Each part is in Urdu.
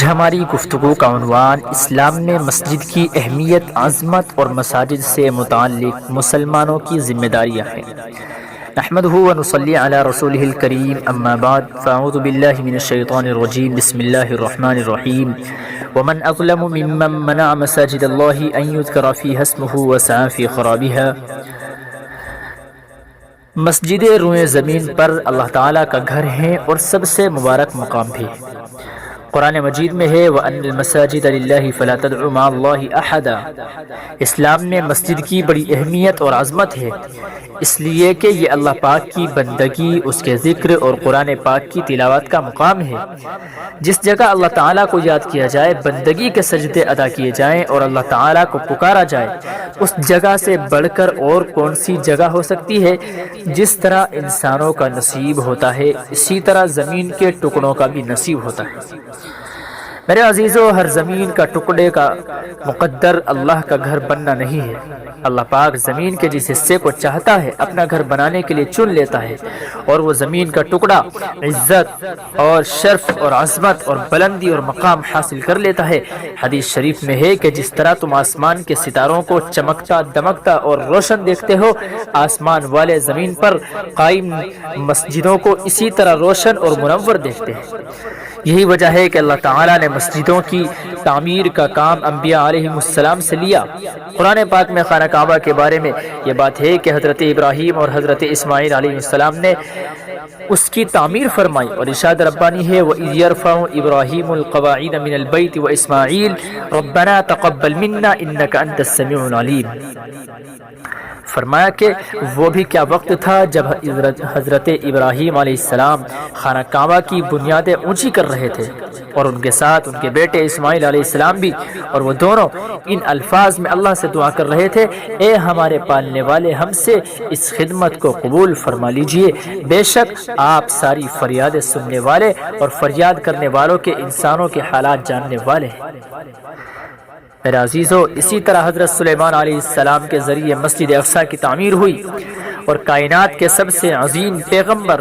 آج ہماری گفتگو کا عنوان اسلام میں مسجد کی اہمیت، عظمت اور مساجد سے متعلق مسلمانوں کی ذمہ داریاں ہیں۔ نحمده ونصلي على رسوله الكريم اما بعد فاعوذ بالله من الشيطان الرجيم بسم الله الرحمن الرحيم ومن اظلم ممن منع مساجد الله ان يذكر فيها اسمه وسعى في خرابها۔ مسجدیں روئے زمین پر اللہ تعالیٰ کا گھر ہیں اور سب سے مبارک مقام بھی۔ قرآن مجید میں ہے وَأَنَّ الْمَسَاجِدَ لِلَّهِ فَلَا تَدْعُوا مَعَ اللَّهِ أَحَدًا۔ اسلام میں مسجد کی بڑی اہمیت اور عظمت ہے، اس لیے کہ یہ اللہ پاک کی بندگی، اس کے ذکر اور قرآن پاک کی تلاوت کا مقام ہے۔ جس جگہ اللہ تعالیٰ کو یاد کیا جائے، بندگی کے سجدے ادا کیے جائیں اور اللہ تعالیٰ کو پکارا جائے، اس جگہ سے بڑھ کر اور کون سی جگہ ہو سکتی ہے؟ جس طرح انسانوں کا نصیب ہوتا ہے، اسی طرح زمین کے ٹکڑوں کا بھی نصیب ہوتا ہے۔ میرے عزیزو، ہر زمین کا ٹکڑے کا مقدر اللہ کا گھر بننا نہیں ہے۔ اللہ پاک زمین کے جس حصے کو چاہتا ہے اپنا گھر بنانے کے لیے چن لیتا ہے، اور وہ زمین کا ٹکڑا عزت اور شرف اور عظمت اور بلندی اور مقام حاصل کر لیتا ہے۔ حدیث شریف میں ہے کہ جس طرح تم آسمان کے ستاروں کو چمکتا دمکتا اور روشن دیکھتے ہو، آسمان والے زمین پر قائم مسجدوں کو اسی طرح روشن اور منور دیکھتے ہیں۔ یہی وجہ ہے کہ اللہ تعالیٰ نے مسجدوں کی تعمیر کا کام انبیاء علیہ السلام سے لیا۔ قرآن پاک میں خانہ کعبہ کے بارے میں یہ بات ہے کہ حضرت ابراہیم اور حضرت اسماعیل علیہ السلام نے اس کی تعمیر فرمائی، اور ارشاد ربانی ہے وَإِذْ يَرْفَعُ إِبْرَاهِيمُ الْقَوَاعِدَ مِنَ الْبَيْتِ وَإِسْمَاعِيلُ رَبَّنَا تَقَبَّلْ مِنَّا إِنَّكَ أَنْتَ السَّمِيعُ الْعَلِيمُ۔ فرمایا کہ وہ بھی کیا وقت تھا جب حضرت ابراہیم علیہ السلام خانہ کعبہ کی بنیادیں اونچی کر رہے تھے، اور ان کے ساتھ ان کے بیٹے اسماعیل علیہ السلام بھی، اور وہ دونوں ان الفاظ میں اللہ سے دعا کر رہے تھے اے ہمارے پالنے والے، ہم سے اس خدمت کو قبول فرما لیجئے، بے شک آپ ساری فریادیں سننے والے اور فریاد کرنے والوں کے انسانوں کے حالات جاننے والے ہیں۔ میرے عزیزو، اسی طرح حضرت سلیمان علیہ السلام کے ذریعے مسجد اقصی کی تعمیر ہوئی، اور کائنات کے سب سے عظیم پیغمبر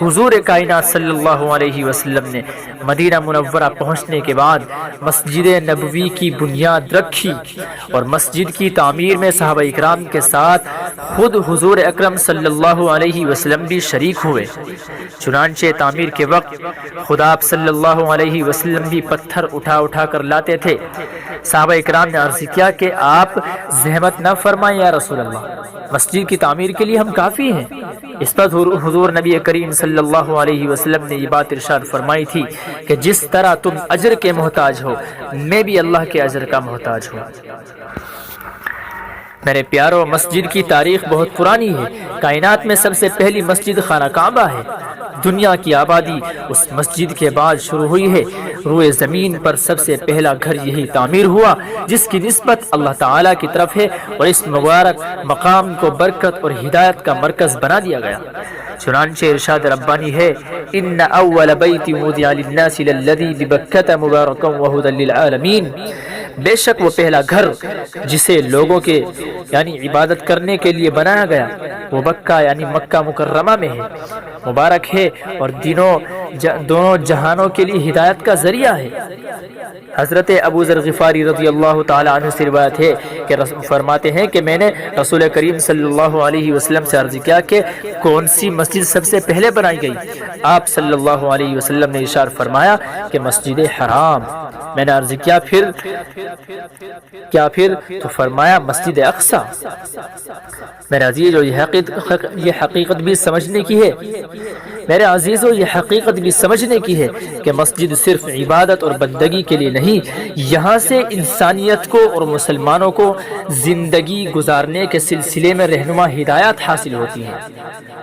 حضور کائنات صلی اللہ علیہ وسلم نے مدینہ منورہ پہنچنے کے بعد مسجد نبوی کی بنیاد رکھی، اور مسجد کی تعمیر میں صحابہ اکرام کے ساتھ خود حضور اکرم صلی اللہ علیہ وسلم بھی شریک ہوئے۔ چنانچہ تعمیر کے وقت خود آپ صلی اللہ علیہ وسلم بھی پتھر اٹھا اٹھا کر لاتے تھے۔ صحابہ اکرام نے عرض کیا کہ آپ زحمت نہ فرمائیں یا رسول اللہ، مسجد کی تعمیر کے لیے ہم کافی ہیں۔ اس پر حضور نبی کریم صلی اللہ علیہ وسلم نے یہ بات ارشاد فرمائی تھی کہ جس طرح تم اجر کے محتاج ہو، میں بھی اللہ کے اجر کا محتاج ہوں۔ میرے پیارو، مسجد کی تاریخ بہت پرانی ہے۔ کائنات میں سب سے پہلی مسجد خانہ کعبہ ہے۔ دنیا کی آبادی اس مسجد کے بعد شروع ہوئی ہے۔ روئے زمین پر سب سے پہلا گھر یہی تعمیر ہوا جس کی نسبت اللہ تعالیٰ کی طرف ہے، اور اس مبارک مقام کو برکت اور ہدایت کا مرکز بنا دیا گیا۔ چنانچہ ارشاد ربانی ہے ان اول بیت وضع للناس للذی ببکۃ مبارکا وہدی للعالمین، بے شک وہ پہلا گھر جسے لوگوں کے یعنی عبادت کرنے کے لیے بنایا گیا، وہ بکہ یعنی مکہ مکرمہ میں ہے، مبارک ہے اور دونوں جہانوں کے لیے ہدایت کا ذریعہ ہے۔ حضرت ابو ذر غفاری رضی اللہ تعالی عنہ سے روایت ہے کہ فرماتے ہیں کہ میں نے رسول کریم صلی اللہ علیہ وسلم سے عرض کیا کہ کون سی مسجد سب سے پہلے بنائی گئی؟ آپ صلی اللہ علیہ وسلم نے ارشاد فرمایا کہ مسجد حرام۔ میں نے عرض کیا پھر تو فرمایا مسجد اقصی۔ میرے عزیزو، یہ حقیقت بھی سمجھنے کی ہے، میرے عزیزو یہ حقیقت بھی سمجھنے کی ہے کہ مسجد صرف عبادت اور بندگی کے لیے نہیں، یہاں سے انسانیت کو اور مسلمانوں کو زندگی گزارنے کے سلسلے میں رہنما ہدایات حاصل ہوتی ہیں۔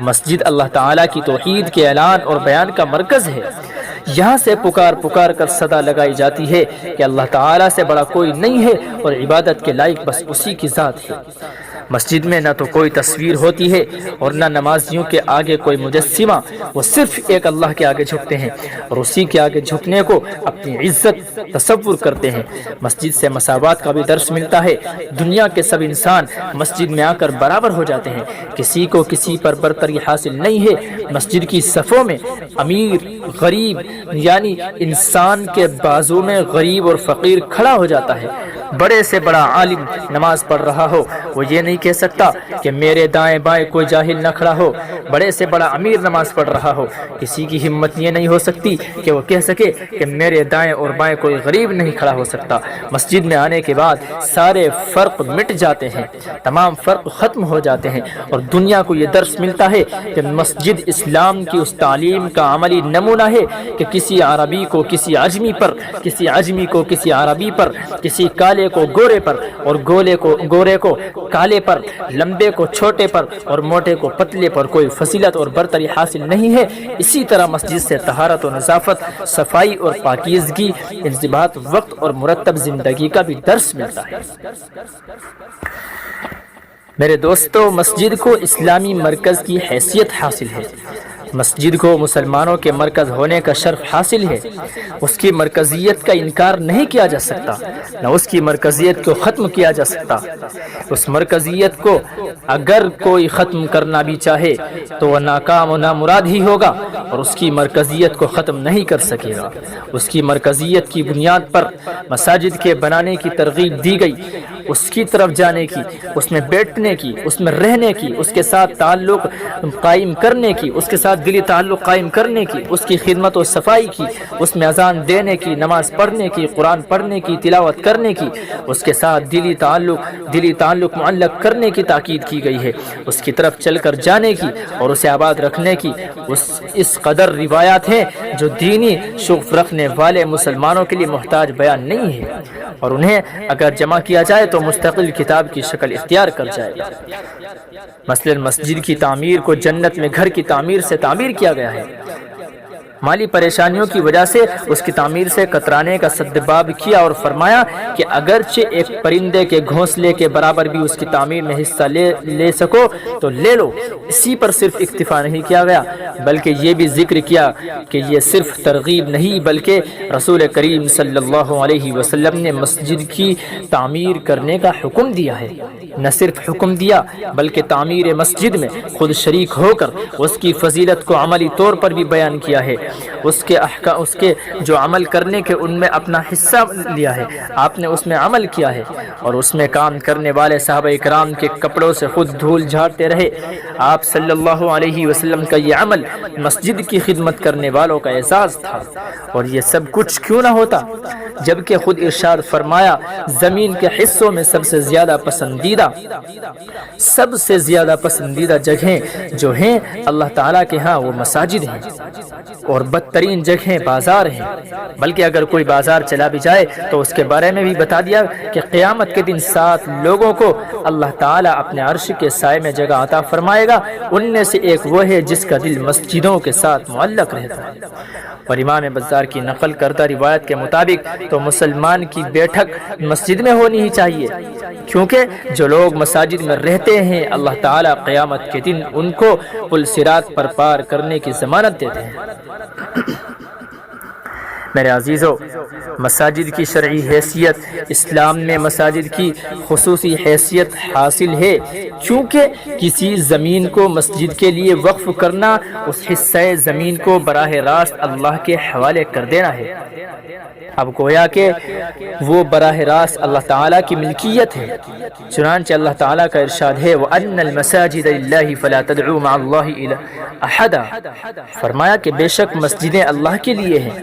مسجد اللہ تعالیٰ کی توحید کے اعلان اور بیان کا مرکز ہے۔ یہاں سے پکار کر صدا لگائی جاتی ہے کہ اللہ تعالیٰ سے بڑا کوئی نہیں ہے اور عبادت کے لائق بس اسی کی ذات ہے۔ مسجد میں نہ تو کوئی تصویر ہوتی ہے اور نہ نمازیوں کے آگے کوئی مجسمہ، وہ صرف ایک اللہ کے آگے جھکتے ہیں اور اسی کے آگے جھکنے کو اپنی عزت تصور کرتے ہیں۔ مسجد سے مساوات کا بھی درس ملتا ہے۔ دنیا کے سب انسان مسجد میں آ کر برابر ہو جاتے ہیں، کسی کو کسی پر برتری حاصل نہیں ہے۔ مسجد کی صفوں میں امیر غریب یعنی انسان کے بازو میں غریب اور فقیر کھڑا ہو جاتا ہے۔ بڑے سے بڑا عالم نماز پڑھ رہا ہو، وہ یہ نہیں کہہ سکتا کہ میرے دائیں بائیں کوئی جاہل نہ کھڑا ہو۔ بڑے سے بڑا امیر نماز پڑھ رہا ہو، کسی کی ہمت یہ نہیں ہو سکتی کہ وہ کہہ سکے کہ میرے دائیں اور بائیں کوئی غریب نہیں کھڑا ہو سکتا۔ مسجد میں آنے کے بعد سارے فرق مٹ جاتے ہیں، تمام فرق ختم ہو جاتے ہیں، اور دنیا کو یہ درس ملتا ہے کہ مسجد اسلام کی اس تعلیم کا عملی نمونہ ہے کہ کسی عربی کو کسی عجمی پر، کسی عجمی کو کسی عربی پر، کسی کالے کو گورے پر اور گورے کو کالے پر، لمبے کو چھوٹے پر اور موٹے کو پتلے پر کوئی فضیلت اور برتری حاصل نہیں ہے۔ اسی طرح مسجد سے طہارت و نظافت، صفائی اور پاکیزگی، انضباط وقت اور مرتب زندگی کا بھی درس ملتا ہے۔ میرے دوستو، مسجد کو اسلامی مرکز کی حیثیت حاصل ہے۔ مسجد کو مسلمانوں کے مرکز ہونے کا شرف حاصل ہے۔ اس کی مرکزیت کا انکار نہیں کیا جا سکتا، نہ اس کی مرکزیت کو ختم کیا جا سکتا۔ اس مرکزیت کو اگر کوئی ختم کرنا بھی چاہے تو وہ ناکام و نامراد ہی ہوگا، اور اس کی مرکزیت کو ختم نہیں کر سکے گا۔ اس کی مرکزیت کی بنیاد پر مساجد کے بنانے کی ترغیب دی گئی، اس کی طرف جانے کی، اس میں بیٹھنے کی، اس میں رہنے کی، اس کے ساتھ تعلق قائم کرنے کی، اس کے ساتھ دلی تعلق قائم کرنے کی، اس کی خدمت و صفائی کی، اس میں اذان دینے کی، نماز پڑھنے کی، قرآن پڑھنے کی، تلاوت کرنے کی، اس کے ساتھ دلی تعلق معلق کرنے کی تاکید کی گئی ہے، اس کی طرف چل کر جانے کی اور اسے آباد رکھنے کی۔ اس قدر روایات ہیں جو دینی شغف رکھنے والے مسلمانوں کے لیے محتاج بیان نہیں ہے، اور انہیں اگر جمع کیا جائے تو مستقل کتاب کی شکل اختیار کر جائے گا۔ مثلا مسجد کی تعمیر کو جنت میں گھر کی تعمیر سے تعبیر کیا گیا ہے۔ مالی پریشانیوں کی وجہ سے اس کی تعمیر سے کترانے کا سدباب کیا اور فرمایا کہ اگرچہ ایک پرندے کے گھونسلے کے برابر بھی اس کی تعمیر میں حصہ لے سکو تو لے لو۔ اسی پر صرف اکتفا نہیں کیا گیا، بلکہ یہ بھی ذکر کیا کہ یہ صرف ترغیب نہیں بلکہ رسول کریم صلی اللہ علیہ وسلم نے مسجد کی تعمیر کرنے کا حکم دیا ہے۔ نہ صرف حکم دیا بلکہ تعمیر مسجد میں خود شریک ہو کر اس کی فضیلت کو عملی طور پر بھی بیان کیا ہے۔ اس کے جو عمل کرنے کے ان میں اپنا حصہ لیا ہے، آپ نے اس میں عمل کیا ہے، اور اس میں کام کرنے والے صحابہ کرام کے کپڑوں سے خود دھول جھاڑتے رہے۔ آپ صلی اللہ علیہ وسلم کا یہ عمل مسجد کی خدمت کرنے والوں کا اعزاز تھا، اور یہ سب کچھ کیوں نہ ہوتا جبکہ خود ارشاد فرمایا زمین کے حصوں میں سب سے زیادہ پسندیدہ جگہیں جو ہیں اللہ تعالیٰ کے ہاں وہ مساجد ہیں، اور بدترین جگہیں بازار ہیں۔ بلکہ اگر کوئی بازار چلا بھی جائے تو اس کے بارے میں بھی بتا دیا کہ قیامت کے دن 7 لوگوں کو اللہ تعالیٰ اپنے عرش کے سائے میں جگہ عطا فرمائے گا، ان میں سے ایک وہ ہے جس کا دل مسجدوں کے ساتھ معلق رہتا ہے۔ اور امام بزار کی نقل کردہ روایت کے مطابق تو مسلمان کی بیٹھک مسجد میں ہونی ہی چاہیے، کیونکہ جو لوگ مساجد میں رہتے ہیں اللہ تعالیٰ قیامت کے دن ان کو پل صراط پر پار کرنے کی ضمانت دیتے ہیں۔ میرے عزیزو، مساجد کی شرعی حیثیت اسلام میں مساجد کی خصوصی حیثیت حاصل ہے، کیونکہ کسی زمین کو مسجد کے لیے وقف کرنا اس حصہ زمین کو براہ راست اللہ کے حوالے کر دینا ہے۔ اب گویا کہ وہ براہ راست اللہ تعالیٰ کی ملکیت ہے، چنانچہ اللہ تعالیٰ کا ارشاد ہے وَأَنَّ الْمَسَاجِدَ لِلَّهِ فَلَا تَدْعُوا مَعَ اللَّهِ أَحَدًا، فرمایا کہ بے شک مسجدیں اللہ کے لیے ہیں،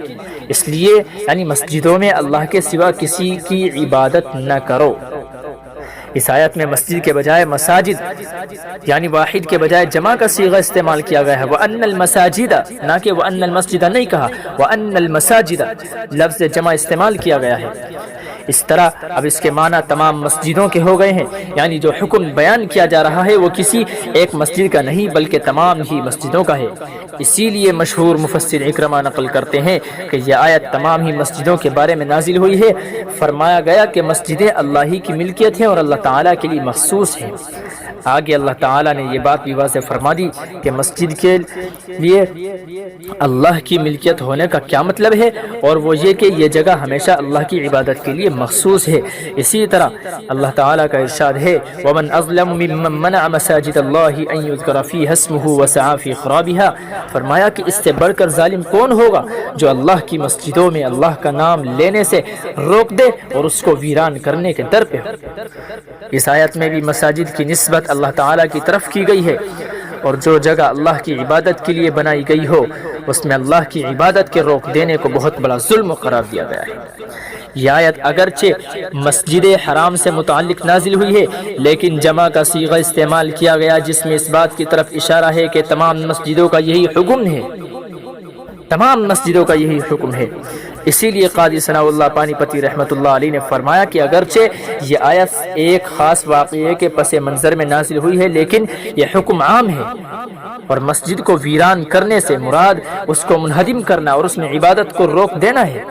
اس لیے یعنی مسجدوں میں اللہ کے سوا کسی کی عبادت نہ کرو۔ اس آیت میں مسجد کے بجائے مساجد یعنی واحد کے بجائے جمع کا صیغہ استعمال کیا گیا ہے، وَأَنَّ الْمَسَاجِدَ نہ کہ وَأَنَّ الْمَسْجِدَ نہیں کہا، وَأَنَّ الْمَسَاجِدَ لفظ جمع استعمال کیا گیا ہے۔ اس طرح اب اس کے معنی تمام مسجدوں کے ہو گئے ہیں، یعنی جو حکم بیان کیا جا رہا ہے وہ کسی ایک مسجد کا نہیں بلکہ تمام ہی مسجدوں کا ہے۔ اسی لیے مشہور مفسر اکرمہ نقل کرتے ہیں کہ یہ آیت تمام ہی مسجدوں کے بارے میں نازل ہوئی ہے۔ فرمایا گیا کہ مسجدیں اللہ ہی کی ملکیت ہیں اور اللہ تعالیٰ کے لیے مخصوص ہیں۔ آگے اللہ تعالیٰ نے یہ بات بھی واضح فرما دی کہ مسجد کے لیے اللہ کی ملکیت ہونے کا کیا مطلب ہے، اور وہ یہ کہ یہ جگہ ہمیشہ اللہ کی عبادت کے لیے مخصوص ہے۔ اسی طرح اللہ تعالیٰ کا ارشاد ہے وَمَنْ أَظْلَمُ مِمَّنْ مَنَعَ مَسَاجِدَ اللَّهِ أَنْ يُذْكَرَ فِيهَا اسْمُهُ وَسَعَى فِي خَرَابِهَا، فرمایا کہ اس سے بڑھ کر ظالم کون ہوگا جو اللہ کی مسجدوں میں اللہ کا نام لینے سے روک دے اور اس کو ویران کرنے کے در پہ ہو۔ اس آیت میں بھی مساجد کی نسبت اللہ تعالیٰ کی طرف کی گئی ہے، اور جو جگہ اللہ کی عبادت کے لیے بنائی گئی ہو اس میں اللہ کی عبادت کے روک دینے کو بہت بڑا ظلم قرار دیا گیا ہے۔ یہ آیت اگرچہ مسجد حرام سے متعلق نازل ہوئی ہے، لیکن جمع کا صیغہ استعمال کیا گیا جس میں اس بات کی طرف اشارہ ہے کہ تمام مسجدوں کا یہی حکم ہے، تمام مسجدوں کا یہی حکم ہے۔ اسی لیے قاضی ثناء اللہ پانی پتی رحمۃ اللہ علیہ نے فرمایا کہ اگرچہ یہ آیت ایک خاص واقعے کے پس منظر میں نازل ہوئی ہے، لیکن یہ حکم عام ہے، اور مسجد کو ویران کرنے سے مراد اس کو منہدم کرنا اور اس میں عبادت کو روک دینا ہے۔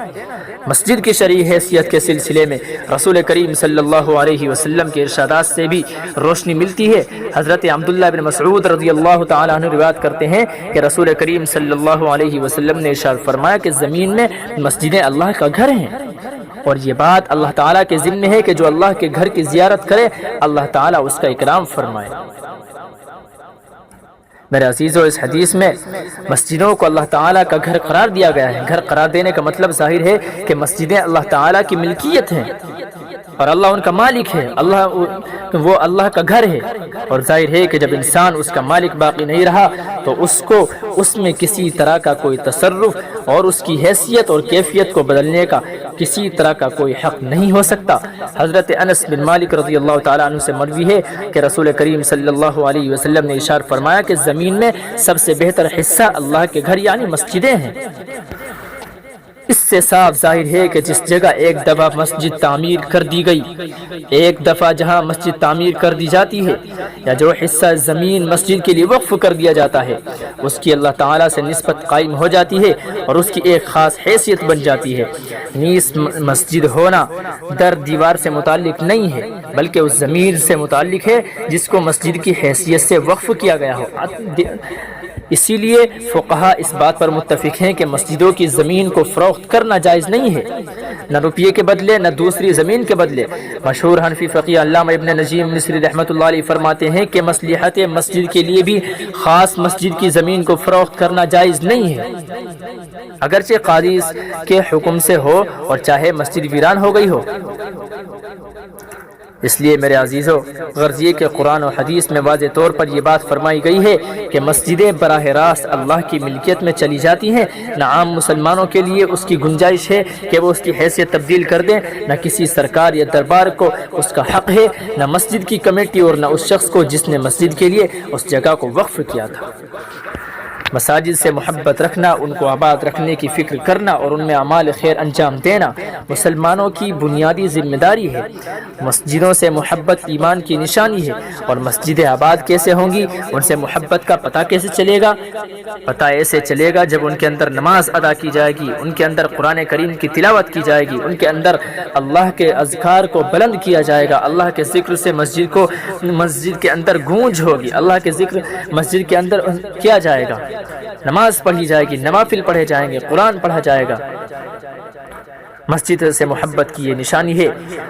مسجد کی شرعی حیثیت کے سلسلے میں رسول کریم صلی اللہ علیہ وسلم کے ارشادات سے بھی روشنی ملتی ہے۔ حضرت عبداللہ بن مسعود رضی اللہ تعالیٰ عنہ روایت کرتے ہیں کہ رسول کریم صلی اللہ علیہ وسلم نے ارشاد فرمایا کہ زمین میں مسجدیں اللہ کا گھر ہیں، اور یہ بات اللہ تعالیٰ کے ذمہ ہے کہ جو اللہ کے گھر کی زیارت کرے اللہ تعالیٰ اس کا اکرام فرمائے۔ میرے عزیزو، اس حدیث میں مسجدوں کو اللہ تعالیٰ کا گھر قرار دیا گیا ہے۔ گھر قرار دینے کا مطلب ظاہر ہے کہ مسجدیں اللہ تعالیٰ کی ملکیت ہیں اور اللہ ان کا مالک ہے، وہ اللہ کا گھر ہے، اور ظاہر ہے کہ جب انسان اس کا مالک باقی نہیں رہا تو اس کو اس میں کسی طرح کا کوئی تصرف اور اس کی حیثیت اور کیفیت کو بدلنے کا کسی طرح کا کوئی حق نہیں ہو سکتا۔ حضرت انس بن مالک رضی اللہ تعالیٰ عنہ سے مروی ہے کہ رسول کریم صلی اللہ علیہ وسلم نے ارشاد فرمایا کہ زمین میں سب سے بہتر حصہ اللہ کے گھر یعنی مسجدیں ہیں۔ اس سے صاف ظاہر ہے کہ جس جگہ ایک دفعہ مسجد تعمیر کر دی گئی، ایک دفعہ جہاں مسجد تعمیر کر دی جاتی ہے یا جو حصہ زمین مسجد کے لیے وقف کر دیا جاتا ہے، اس کی اللہ تعالیٰ سے نسبت قائم ہو جاتی ہے اور اس کی ایک خاص حیثیت بن جاتی ہے۔ نیز مسجد ہونا در دیوار سے متعلق نہیں ہے بلکہ اس زمین سے متعلق ہے جس کو مسجد کی حیثیت سے وقف کیا گیا ہو۔ اسی لیے فقہا اس بات پر متفق ہیں کہ مسجدوں کی زمین کو فروخت کرنا جائز نہیں ہے، نہ روپیے کے بدلے نہ دوسری زمین کے بدلے۔ مشہور حنفی فقیہ علامہ ابن نجیم مصری رحمۃ اللہ علیہ فرماتے ہیں کہ مصلحت مسجد کے لیے بھی خاص مسجد کی زمین کو فروخت کرنا جائز نہیں ہے، اگرچہ قاضی کے حکم سے ہو اور چاہے مسجد ویران ہو گئی ہو۔ اس لیے میرے عزیزو، غرض یہ کہ قرآن و حدیث میں واضح طور پر یہ بات فرمائی گئی ہے کہ مسجدیں براہ راست اللہ کی ملکیت میں چلی جاتی ہیں، نہ عام مسلمانوں کے لیے اس کی گنجائش ہے کہ وہ اس کی حیثیت تبدیل کر دیں، نہ کسی سرکار یا دربار کو اس کا حق ہے، نہ مسجد کی کمیٹی اور نہ اس شخص کو جس نے مسجد کے لیے اس جگہ کو وقف کیا تھا۔ مساجد سے محبت رکھنا، ان کو آباد رکھنے کی فکر کرنا اور ان میں اعمال خیر انجام دینا مسلمانوں کی بنیادی ذمہ داری ہے۔ مسجدوں سے محبت ایمان کی نشانی ہے، اور مسجدیں آباد کیسے ہوں گی، ان سے محبت کا پتہ کیسے چلے گا؟ پتہ ایسے چلے گا جب ان کے اندر نماز ادا کی جائے گی، ان کے اندر قرآن کریم کی تلاوت کی جائے گی، ان کے اندر اللہ کے اذکار کو بلند کیا جائے گا، اللہ کے ذکر سے مسجد کے اندر گونج ہوگی، اللہ کے ذکر مسجد کے اندر کیا جائے گا، نماز پڑھی جائے گی، نوافل پڑھے جائیں گے، قرآن پڑھا جائے گا۔ مسجد سے محبت کی یہ نشانی ہے۔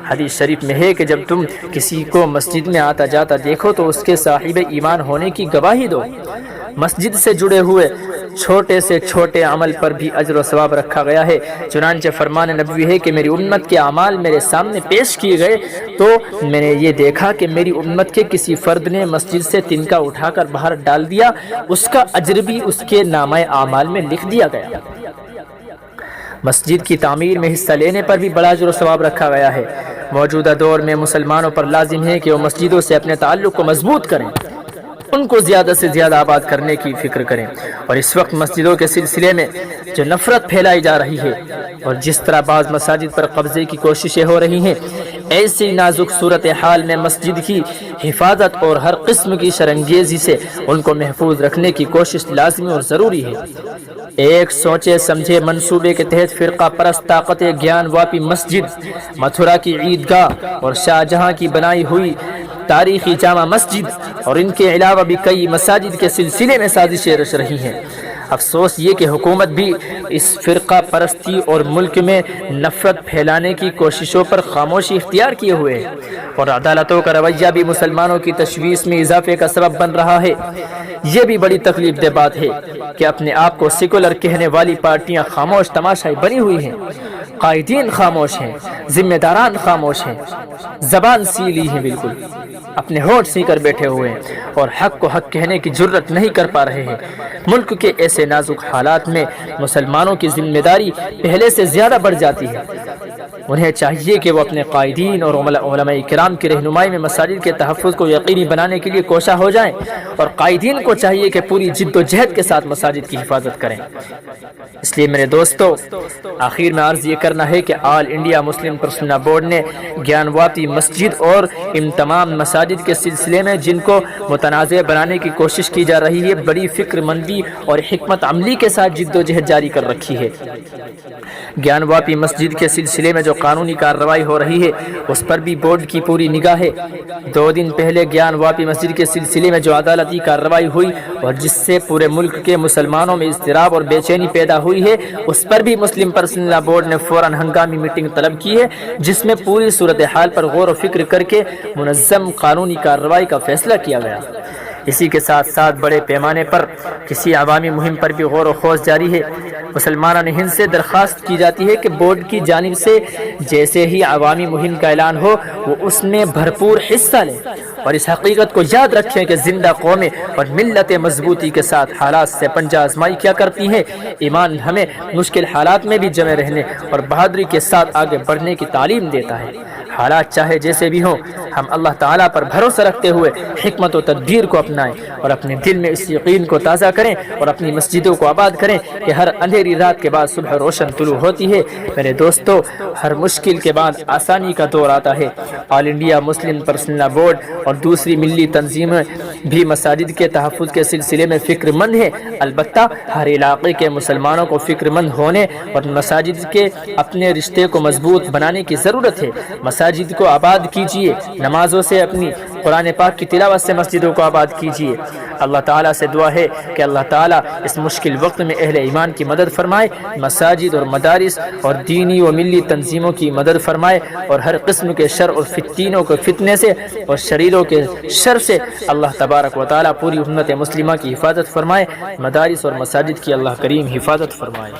حدیث شریف میں ہے کہ جب تم کسی کو مسجد میں آتا جاتا دیکھو تو اس کے صاحب ایمان ہونے کی گواہی دو۔ مسجد سے جڑے ہوئے چھوٹے سے چھوٹے عمل پر بھی اجر و ثواب رکھا گیا ہے۔ چنانچہ فرمان نبوی ہے کہ میری امت کے اعمال میرے سامنے پیش کیے گئے تو میں نے یہ دیکھا کہ میری امت کے کسی فرد نے مسجد سے تنکا اٹھا کر باہر ڈال دیا، اس کا اجر بھی اس کے نامہ اعمال میں لکھ دیا گیا۔ مسجد کی تعمیر میں حصہ لینے پر بھی بڑا اجر و ثواب رکھا گیا ہے۔ موجودہ دور میں مسلمانوں پر لازم ہے کہ وہ مسجدوں سے اپنے تعلق کو مضبوط کریں ان کو زیادہ سے زیادہ آباد کرنے کی فکر کریں۔ اور اس وقت مسجدوں کے سلسلے میں جو نفرت پھیلائی جا رہی ہے اور جس طرح بعض مساجد پر قبضے کی کوششیں ہو رہی ہیں، ایسی نازک صورتحال میں مسجد کی حفاظت اور ہر قسم کی شرنگیزی سے ان کو محفوظ رکھنے کی کوشش لازمی اور ضروری ہے۔ ایک سوچے سمجھے منصوبے کے تحت فرقہ پرست طاقت گیان واپی مسجد، متھرا کی عیدگاہ اور شاہجہاں کی بنائی ہوئی تاریخی جامع مسجد اور ان کے علاوہ بھی کئی مساجد کے سلسلے میں سازشیں رچ رہی ہیں۔ افسوس یہ کہ حکومت بھی اس فرقہ پرستی اور ملک میں نفرت پھیلانے کی کوششوں پر خاموشی اختیار کیے ہوئے ہے، اور عدالتوں کا رویہ بھی مسلمانوں کی تشویش میں اضافے کا سبب بن رہا ہے۔ یہ بھی بڑی تکلیف دہ بات ہے کہ اپنے آپ کو سیکولر کہنے والی پارٹیاں خاموش تماشائی بنی ہوئی ہیں، قائدین خاموش ہیں، ذمہ داران خاموش ہیں، زبان سی لی ہے، بالکل اپنے ہونٹ سی کر بیٹھے ہوئے ہیں اور حق کو حق کہنے کی جرت نہیں کر پا رہے ہیں۔ ملک کے ایسے نازک حالات میں مسلمانوں کی ذمہ داری پہلے سے زیادہ بڑھ جاتی ہے۔ انہیں چاہیے کہ وہ اپنے قائدین اور علماء کرام کی رہنمائی میں مساجد کے تحفظ کو یقینی بنانے کے لیے کوشاں ہو جائیں، اور قائدین کو چاہیے کہ پوری جد و جہد کے ساتھ مساجد کی حفاظت کریں۔ اس لیے میرے دوستو، آخر میں عرض یہ کرنا ہے کہ آل انڈیا مسلم پرسنل بورڈ نے گیان واپی مسجد اور ان تمام مساجد کے سلسلے میں جن کو متنازع بنانے کی کوشش کی جا رہی ہے، بڑی فکر مندی اور حکمت عملی کے ساتھ جد و جہد جاری کر رکھی ہے۔ گیان واپی مسجد کے سلسلے میں جو قانونی کارروائی ہو رہی ہے اس پر بھی بورڈ کی پوری نگاہ ہے۔ 2 دن پہلے گیان واپی مسجد کے سلسلے میں جو عدالتی کارروائی ہوئی اور جس سے پورے ملک کے مسلمانوں میں اضطراب اور بے چینی پیدا ہوئی ہے، اس پر بھی مسلم پرسنل لا بورڈ نے فوراً ہنگامی میٹنگ طلب کی ہے، جس میں پوری صورتحال پر غور و فکر کر کے منظم قانونی کارروائی کا فیصلہ کیا گیا۔ اسی کے ساتھ ساتھ بڑے پیمانے پر کسی عوامی مہم پر بھی غور و خوض جاری ہے۔ مسلمانان ہند سے درخواست کی جاتی ہے کہ بورڈ کی جانب سے جیسے ہی عوامی مہم کا اعلان ہو وہ اس میں بھرپور حصہ لیں، اور اس حقیقت کو یاد رکھیں کہ زندہ قومیں اور ملتیں مضبوطی کے ساتھ حالات سے پنجہ آزمائی کیا کرتی ہیں۔ ایمان ہمیں مشکل حالات میں بھی جمے رہنے اور بہادری کے ساتھ آگے بڑھنے کی تعلیم دیتا ہے۔ حالات چاہے جیسے بھی ہوں، ہم اللہ تعالیٰ پر بھروسہ رکھتے ہوئے حکمت و تدبیر کو اپنائیں اور اپنے دل میں اس یقین کو تازہ کریں اور اپنی مسجدوں کو آباد کریں کہ ہر اندھیری رات کے بعد صبح روشن طلوع ہوتی ہے۔ میرے دوستو، ہر مشکل کے بعد آسانی کا دور آتا ہے۔ آل انڈیا مسلم پرسنل لا بورڈ اور دوسری ملی تنظیمیں بھی مساجد کے تحفظ کے سلسلے میں فکر مند ہیں، البتہ ہر علاقے کے مسلمانوں کو فکر مند ہونے اور مساجد کے اپنے رشتے کو مضبوط بنانے کی ضرورت ہے۔ مساجد کو آباد کیجیے، نمازوں سے، اپنی قرآن پاک کی تلاوت سے مسجدوں کو آباد کیجیے۔ اللہ تعالیٰ سے دعا ہے کہ اللہ تعالیٰ اس مشکل وقت میں اہل ایمان کی مدد فرمائے، مساجد اور مدارس اور دینی و ملی تنظیموں کی مدد فرمائے، اور ہر قسم کے شر اور فتنوں کے فتنے سے اور شریروں کے شر سے اللہ تبارک و تعالیٰ پوری امت مسلمہ کی حفاظت فرمائے، مدارس اور مساجد کی اللہ کریم حفاظت فرمائے۔